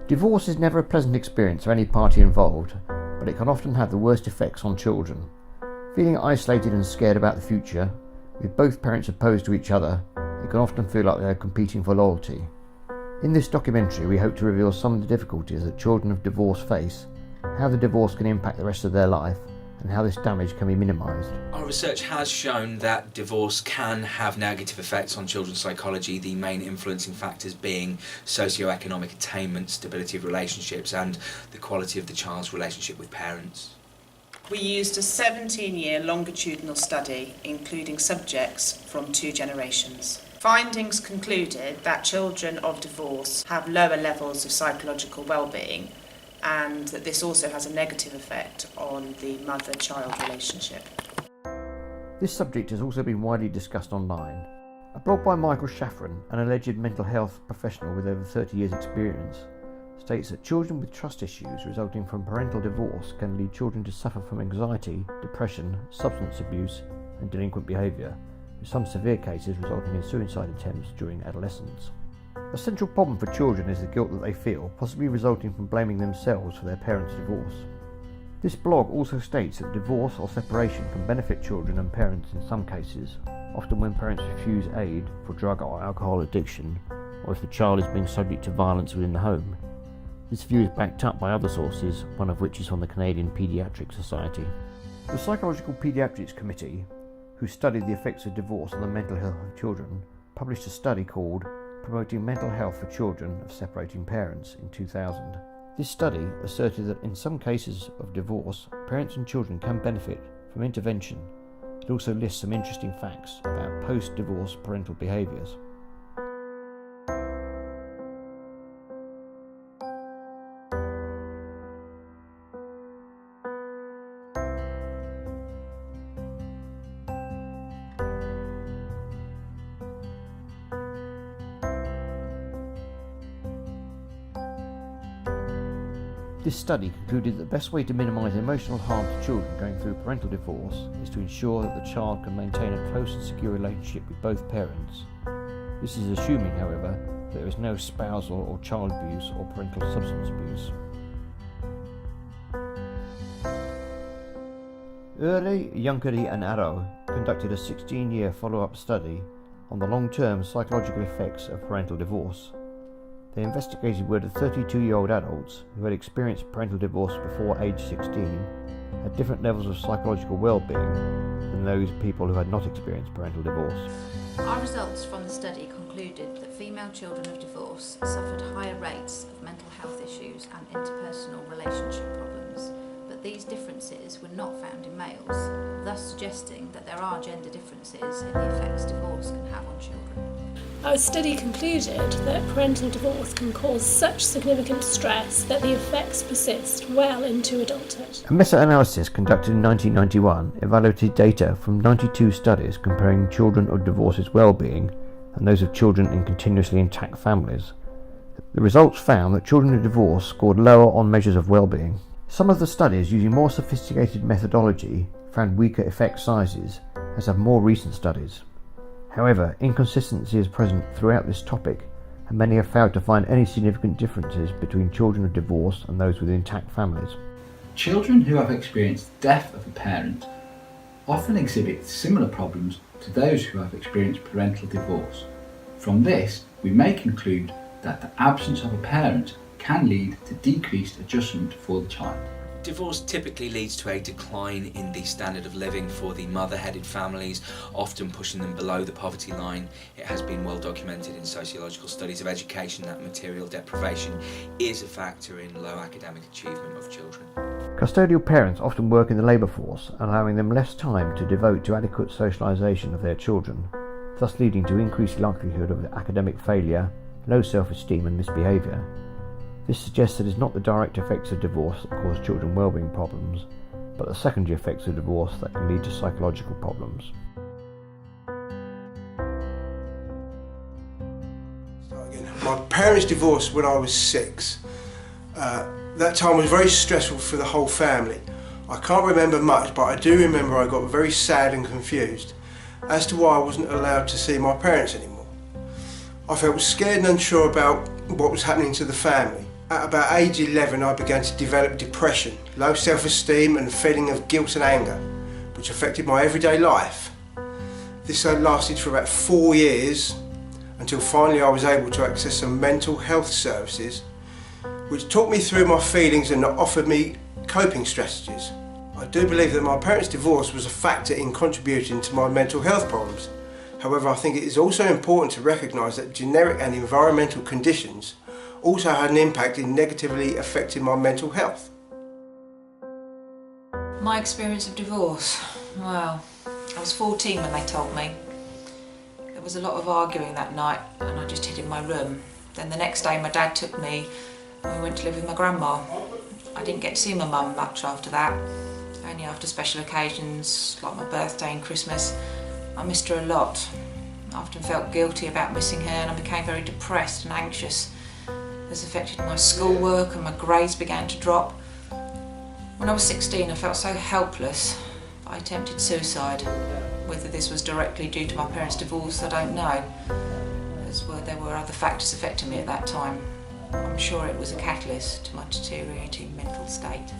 Divorce is never a pleasant experience for any party involved, but it can often have the worst effects on children. Feeling isolated and scared about the future, with both parents opposed to each other, it can often feel like they are competing for loyalty. In this documentary, we hope to reveal some of the difficulties that children of divorce face, how the divorce can impact the rest of their life, and how this damage can be minimised. Our research has shown that divorce can have negative effects on children's psychology, the main influencing factors being socio-economic attainment, stability of relationships, and the quality of the child's relationship with parents. We used a 17-year longitudinal study, including subjects from 2 generations. Findings concluded that children of divorce have lower levels of psychological well-being, and that this also has a negative effect on the mother-child relationship. This subject has also been widely discussed online. A blog by Michael Shafran, an alleged mental health professional with over 30 years' experience, states that children with trust issues resulting from parental divorce can lead children to suffer from anxiety, depression, substance abuse, and delinquent behaviour, with some severe cases resulting in suicide attempts during adolescence. A central problem for children is the guilt that they feel, possibly resulting from blaming themselves for their parents' divorce. This blog also states that divorce or separation can benefit children and parents in some cases, often when parents refuse aid for drug or alcohol addiction, or if the child is being subject to violence within the home. This view is backed up by other sources, one of which is from the Canadian Paediatric Society. The Psychological Paediatrics Committee, who studied the effects of divorce on the mental health of children, published a study called Promoting Mental Health for Children of Separating Parents in 2000. This study asserted that in some cases of divorce, parents and children can benefit from intervention. It also lists some interesting facts about post-divorce parental behaviours. This study concluded that the best way to minimise emotional harm to children going through parental divorce is to ensure that the child can maintain a close and secure relationship with both parents. This is assuming, however, that there is no spousal or child abuse or parental substance abuse. Early, Yunkeri and Arrow conducted a 16-year follow-up study on the long-term psychological effects of parental divorce. They investigated whether 32-year-old adults who had experienced parental divorce before age 16 had different levels of psychological well-being than those people who had not experienced parental divorce. Our results from the study concluded that female children of divorce suffered higher rates of mental health issues and interpersonal relationship problems, but these differences were not found in males, thus suggesting that there are gender differences in the effects divorce can have on children. Our study concluded that parental divorce can cause such significant stress that the effects persist well into adulthood. A meta-analysis conducted in 1991 evaluated data from 92 studies comparing children of divorce's well-being and those of children in continuously intact families. The results found that children of divorce scored lower on measures of well-being. Some of the studies using more sophisticated methodology found weaker effect sizes, as have more recent studies. However, inconsistency is present throughout this topic, and many have failed to find any significant differences between children of divorce and those with intact families. Children who have experienced the death of a parent often exhibit similar problems to those who have experienced parental divorce. From this, we may conclude that the absence of a parent can lead to decreased adjustment for the child. Divorce typically leads to a decline in the standard of living for the mother-headed families, often pushing them below the poverty line. It has been well documented in sociological studies of education that material deprivation is a factor in low academic achievement of children. Custodial parents often work in the labour force, allowing them less time to devote to adequate socialisation of their children, thus leading to increased likelihood of academic failure, low self-esteem and misbehaviour. This suggests that it is not the direct effects of divorce that cause children wellbeing problems, but the secondary effects of divorce that can lead to psychological problems. My parents divorced when I was 6. That time was very stressful for the whole family. I can't remember much, but I do remember I got very sad and confused as to why I wasn't allowed to see my parents anymore. I felt scared and unsure about what was happening to the family. At about age 11 I began to develop depression, low self-esteem and a feeling of guilt and anger, which affected my everyday life. This lasted for about 4 years until finally I was able to access some mental health services which talked me through my feelings and offered me coping strategies. I do believe that my parents' divorce was a factor in contributing to my mental health problems. However, I think it is also important to recognise that generic and environmental conditions also had an impact in negatively affecting my mental health. My experience of divorce, well, I was 14 when they told me. There was a lot of arguing that night and I just hid in my room. Then the next day my dad took me and we went to live with my grandma. I didn't get to see my mum much after that, only after special occasions like my birthday and Christmas. I missed her a lot. I often felt guilty about missing her and I became very depressed and anxious. This affected my schoolwork and my grades began to drop. When I was 16 I felt so helpless that I attempted suicide. Whether this was directly due to my parents' divorce I don't know, as well there were other factors affecting me at that time. I'm sure it was a catalyst to my deteriorating mental state.